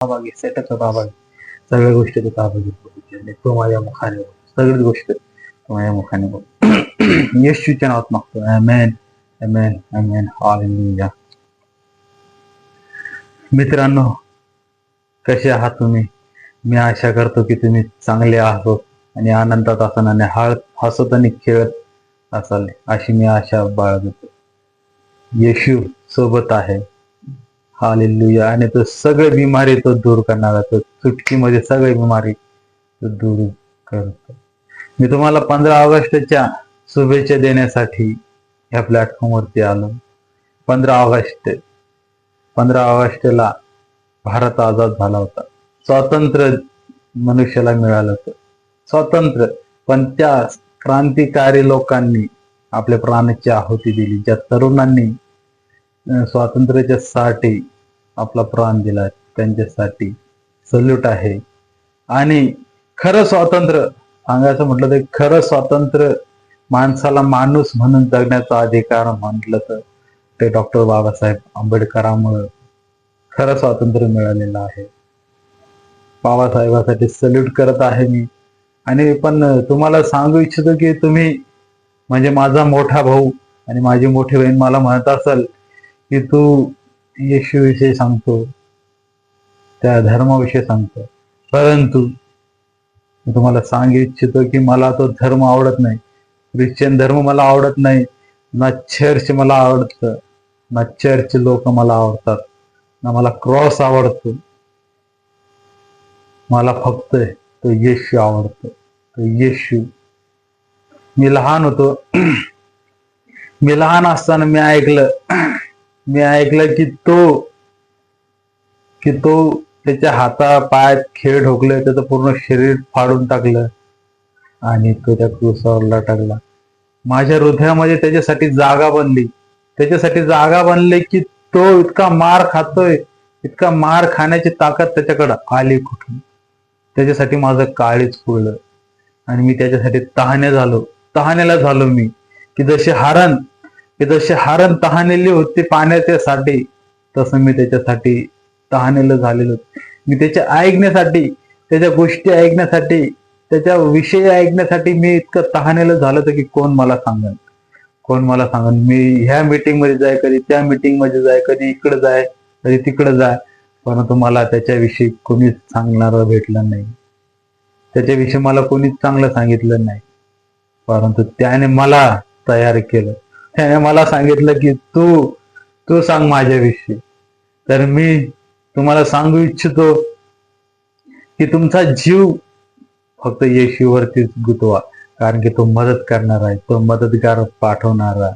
सहभागी, सेटअपचा सहभागी, सगळ्या गोष्टी तो सहभागी होतो. तो माझ्या मुखाने बोल, सगळ्याच गोष्टी तो माझ्या मुखाने बोल. येशूच्या नावात मागतो. आमेन, आमेन, आमेन, हालेलुया. मित्रांनो, कसे आहात तुम्ही? मी आशा करतो की तुम्ही चांगले आहात आणि आनंदात असाल आणि हसत आणि खेळत असाल, अशी मी आशा बाळगतो. येशू सोबत आहे. हालेलुया. आणि तो सगळे बिमारी तो दूर करणारा, तो चुटकीमध्ये सगळे बिमारी तो दूर करतो. मी तुम्हाला 15 ऑगस्टच्या शुभेच्छा देण्यासाठी ह्या प्लॅटफॉर्मवरती आलो. 15 ऑगस्टला भारत आझाद झाला होता. स्वातंत्र्य मनुष्याला मिळालं होतं, स्वातंत्र्य. पण त्या क्रांतिकारी लोकांनी आपल्या प्राणाची आहुती दिली. ज्या तरुणांनी स्वातंत्र्याच्या साठी आपला प्राण दिला, त्यांच्यासाठी सल्यूट आहे. आणि खरं स्वातंत्र्य सांगायचं म्हटलं तर, खरं स्वातंत्र्य माणसाला माणूस म्हणून जगण्याचा अधिकार म्हटलं तर ते डॉक्टर बाबासाहेब आंबेडकरांमुळे खरं स्वातंत्र्य मिळालेलं आहे. बाबासाहेबांसाठी सल्यूट करत आहे मी. आणि पण तुम्हाला सांगू इच्छितो की तुम्ही म्हणजे माझा मोठा भाऊ आणि माझी मोठी बहीण मला म्हणत असेल की तू येशू विषयी सांगतो, त्या धर्माविषयी सांगतो, परंतु मी तुम्हाला सांगू इच्छितो की मला तो धर्म आवडत नाही. ख्रिश्चन धर्म मला आवडत नाही, ना चर्च मला आवडतं, ना चर्च लोक मला आवडतात, ना मला क्रॉस आवडतो. मला फक्त तो येशू आवडतो, तो येशू. मी लहान होतो, मी लहान असताना मी ऐकलं की तो त्याच्या हाता पायात खेळ ठोकले, त्याचं पूर्ण शरीर फाडून टाकलं आणि तो त्या क्रूसावर लटकला. माझ्या हृदयामध्ये त्याच्यासाठी जागा बनली की तो इतका मार खातोय, इतका मार खाण्याची ताकद त्याच्याकडे आली कुठून. त्याच्यासाठी माझं काळीच फुललं आणि मी त्याच्यासाठी तहानेला झालो मी. की जसे हरण तहानेली होती पाण्याच्यासाठी, तसं मी त्याच्यासाठी तहानेलं झालेलो. मी त्याच्या ऐकण्यासाठी, त्याच्या गोष्टी ऐकण्यासाठी, त्याच्या विषयी ऐकण्यासाठी मी इतकं तहानेलं झालं होतं की कोण मला सांगन. मी ह्या मीटिंग मध्ये जाय, कधी त्या मीटिंग मध्ये जाय, कधी इकडे जाय, कधी तिकडे जाय, परंतु मला त्याच्याविषयी कोणीच सांगणारं भेटलं नाही. त्याच्याविषयी मला कोणीच चांगलं सांगितलं नाही. परंतु त्याने मला तयार केलं. त्याने मला सांगितलं की तू सांग माझ्याविषयी. तर मी तुम्हाला सांगू इच्छितो की तुमचा जीव फक्त येशूवरतीच गुंतवा, कारण की तो मदत करणार आहे, तो मदतगार पाठवणारा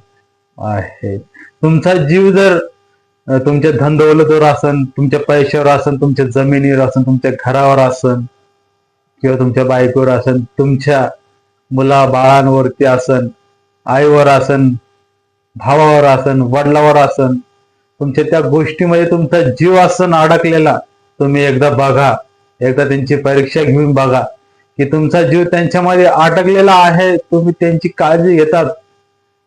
आहे. तुमचा जीव जर तुमच्या धनदौलतीवर असन, तुमच्या पैशावर असन, तुमच्या जमिनीवर असन, तुमच्या घरावर असन, किंवा तुमच्या बायकोवर असन, तुमच्या मुला बाळांवरती असन, आईवर असन, भावावर असन, वडिलावर असन, तुमच्या त्या गोष्टीमध्ये तुमचा जीव असन अडकलेला, तुम्ही एकदा बघा, एकदा त्यांची परीक्षा घेऊन बघा की तुमचा जीव त्यांच्यामध्ये अडकलेला आहे. तुम्ही त्यांची काळजी घेतात,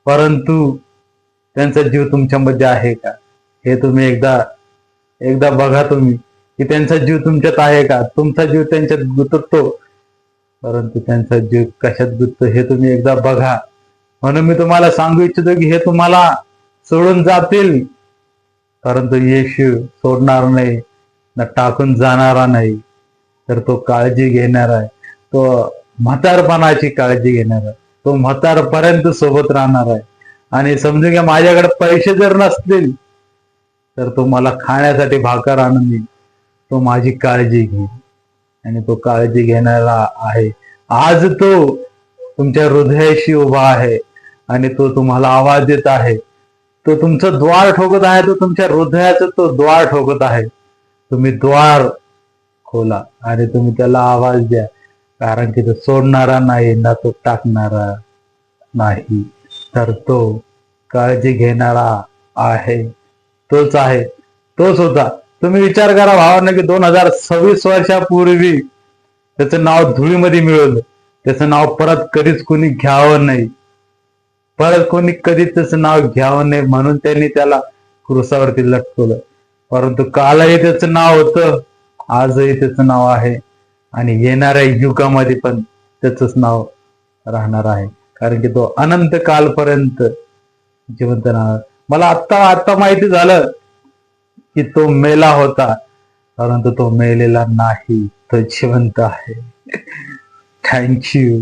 परंतु त्यांचा जीव तुमच्यामध्ये आहे का हे तुम्ही एकदा बघा तुम्ही, की त्यांचा जीव तुमच्यात आहे का. तुमचा जीव त्यांच्यात गुंततो, परंतु त्यांचा जीव कशात गुंततो हे तुम्ही एकदा बघा. म्हणून मी तुम्हाला सांगू इच्छितो की हे तुम्हाला सोडून जातील, परंतु येशू सोडणार नाही, ना टाकून जाणारा नाही. तर तो काळजी घेणार आहे, तो म्हातारपणाची काळजी घेणार आहे, तो म्हातारपर्यंत सोबत राहणार आहे. आणि समजून घ्या, माझ्याकडे पैसे जर नसतील तर तो मला खाण्यासाठी भाकर आणून देईल, तो माझी काळजी घेईल आणि तो काळजी घेणारा आहे. आज तो तुमच्या हृदयाशी उभा आहे आणि तो तुम्हाला आवाज देत आहे. तो तुमचं द्वार ठोकत आहे, तो तुमच्या हृदयाचं तो द्वार ठोकत आहे. तुम्ही द्वार खोला आणि तुम्ही त्याला आवाज द्या, कारण की तो सोडणारा नाही, ना तो टाकणारा नाही, तर तो काळजी घेणारा आहे. तोच होता. तुम्ही विचार करा भावांना की 2026 वर्षापूर्वी त्याचं नाव धुळीमध्ये मिळवलं, त्याचं नाव परत कधीच कोणी घ्यावं नाही, कधीच त्याचं नाव घ्यावं नाही म्हणून त्यांनी त्याला क्रूसावरती लटकवलं. परंतु कालही त्याचं नाव होतं आजही त्याचं नाव आहे आणि येणाऱ्या युगामध्ये पण त्याचंच नाव राहणार आहे, कारण की तो अनंत कालपर्यंत जिवंत राहणार. मला आत्ता माहिती झालं की तो मेला होता, परंतु तो मेलेला नाही, तो जिवंत आहे. थँक्यू.